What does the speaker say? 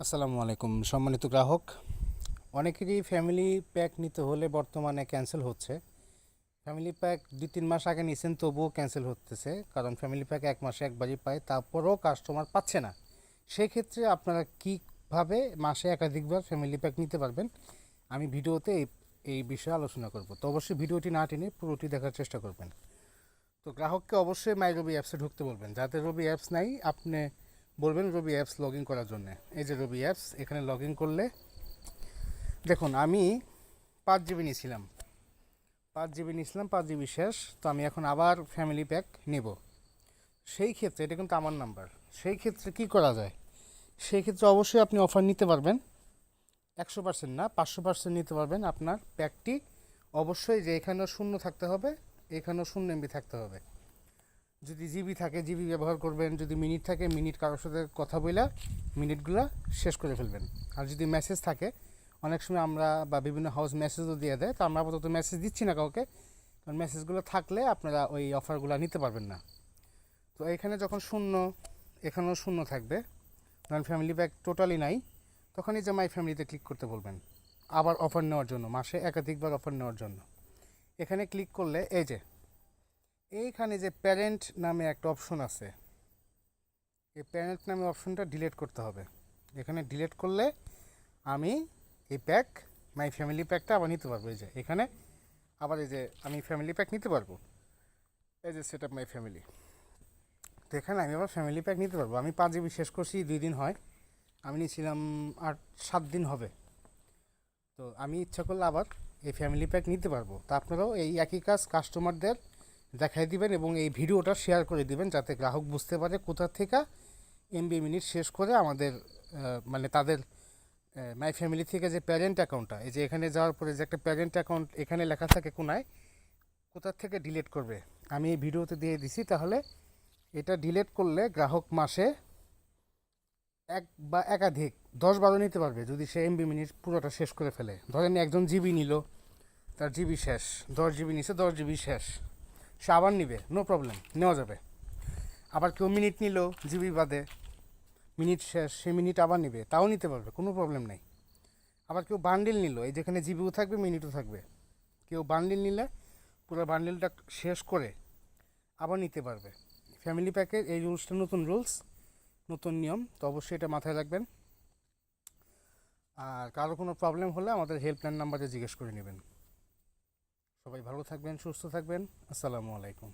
আসসালামু আলাইকুম সম্মানিত গ্রাহক। অনেকেরই ফ্যামিলি প্যাক নিতে হলে বর্তমানে ক্যান্সেল হচ্ছে। ফ্যামিলি প্যাক 2-3 মাস আগে নিছেন তবুও ক্যান্সেল হতেছে, কারণ ফ্যামিলি প্যাক এক মাসে একবারই পায়, তারপরেও কাস্টমার পাচ্ছে না। সেক্ষেত্রে আপনারা কীভাবে মাসে একাধিকবার ফ্যামিলি প্যাক নিতে পারবেন, আমি ভিডিওতে এই বিষয়ে আলোচনা করব। তো অবশ্যই ভিডিওটি না টেনে পুরোটি দেখার চেষ্টা করবেন। তো গ্রাহককে অবশ্যই মাই রবি অ্যাপসে ঢুকতে বলবেন। যাতে রবি অ্যাপস নাই আপনি বলবেন রবি অ্যাপস লগ ইন করার জন্য। এই যে রবি অ্যাপস, এখানে লগ ইন করলে দেখুন আমি 5 জিবি নিয়েছিলাম, 5 জিবি শেষ। তো আমি এখন আবার ফ্যামিলি প্যাক নেব। সেই ক্ষেত্রে এটা কিন্তু আমার নাম্বার, সেই ক্ষেত্রে কি করা যায়? সেই ক্ষেত্রে অবশ্যই আপনি অফার নিতে পারবেন, 100% না 500% নিতে পারবেন। আপনার প্যাকটি অবশ্যই যে এখানেও শূন্য থাকতে হবে, এখানেও 0 MB থাকতে হবে। যদি জিবি থাকে জিবি ব্যবহার করবেন, যদি মিনিট থাকে মিনিট কারোর সাথে কথা বলে মিনিটগুলো শেষ করে ফেলবেন। আর যদি মেসেজ থাকে, অনেক সময় আমরা বা বিভিন্ন হাউস মেসেজও দিয়ে দেয়, তো আমরা আপাতত মেসেজ দিচ্ছি না কাউকে, কারণ মেসেজগুলো থাকলে আপনারা ওই অফারগুলো নিতে পারবেন না। তো এখানে যখন শূন্য, এখানেও শূন্য থাকবে, কারণ ফ্যামিলি প্যাক টোটালি নাই, তখন এই যে মাই ফ্যামিলিতে ক্লিক করতে বলবেন আবার অফার নেওয়ার জন্য, মাসে একাধিকবার অফার নেওয়ার জন্য। এখানে ক্লিক করলে এই যে এইখানে যে প্যারেন্ট নামে একটা অপশন আছে, এই প্যারেন্ট নামে অপশনটা ডিলিট করতে হবে। এখানে ডিলিট করলে আমি এই প্যাক মাই ফ্যামিলি প্যাকটা আবার নিতে পারবো। এই যে এখানে আবার এই যে আমি ফ্যামিলি প্যাক নিতে পারবো, এই যে সেট আপ মাই ফ্যামিলি। তো এখানে আমি আবার ফ্যামিলি প্যাক নিতে পারবো। আমি 5 জিবি শেষ করছি 2 দিন হয়, আমি নিয়েছিলাম 8-7 দিন হবে। তো আমি ইচ্ছা করলে আবার এই ফ্যামিলি প্যাক নিতে পারবো। তা আপনারাও এই একই কাজ কাস্টমারদের দেখাই দিবেন এবং এই ভিডিওটা শেয়ার করে দিবেন, যাতে গ্রাহক বুঝতে পারে কোথা থেকে এমবি মিনিট শেষ করে আমাদের মানে তাদের মাই ফ্যামিলি থেকে যে প্যারেন্ট অ্যাকাউন্টটা, এই যে এখানে যাওয়ার পরে যে একটা প্যারেন্ট অ্যাকাউন্ট এখানে লেখা থাকে কোনায়, কোথা থেকে ডিলিট করবে আমি এই ভিডিওতে দিয়ে দিছি। তাহলে এটা ডিলিট করলে গ্রাহক মাসে এক বা একাধিক 10-12 নিতে পারবে, যদি সে এমবি মিনিট পুরোটা শেষ করে ফেলে। ধরেন একজন জিবি নিল, তার জিবি শেষ, 10 জিবি নিছে, 10 জিবি শেষ, সে আবার নিবে, নো প্রবলেম, নেওয়া যাবে। আবার কেউ মিনিট নিল জিবি বাদে, মিনিট শেষ, সে মিনিট আবার নিবে, তাও নিতে পারবে, কোনো প্রবলেম নেই। আবার কেউ বান্ডিল নিল, এই যেখানে জিবিও থাকবে মিনিটও থাকবে, কেউ বান্ডিল নিলে পুরো বান্ডিলটা শেষ করে আবার নিতে পারবে। ফ্যামিলি প্যাকের এই রুলসটা নতুন রুলস, নতুন নিয়ম, তো অবশ্যই এটা মাথায় রাখবেন। আর কারো কোনো প্রবলেম হলে আমাদের হেল্পলাইন নাম্বারে জিজ্ঞেস করে নেবেন। সবাই ভালো থাকবেন, সুস্থ থাকবেন। আসসালামু আলাইকুম।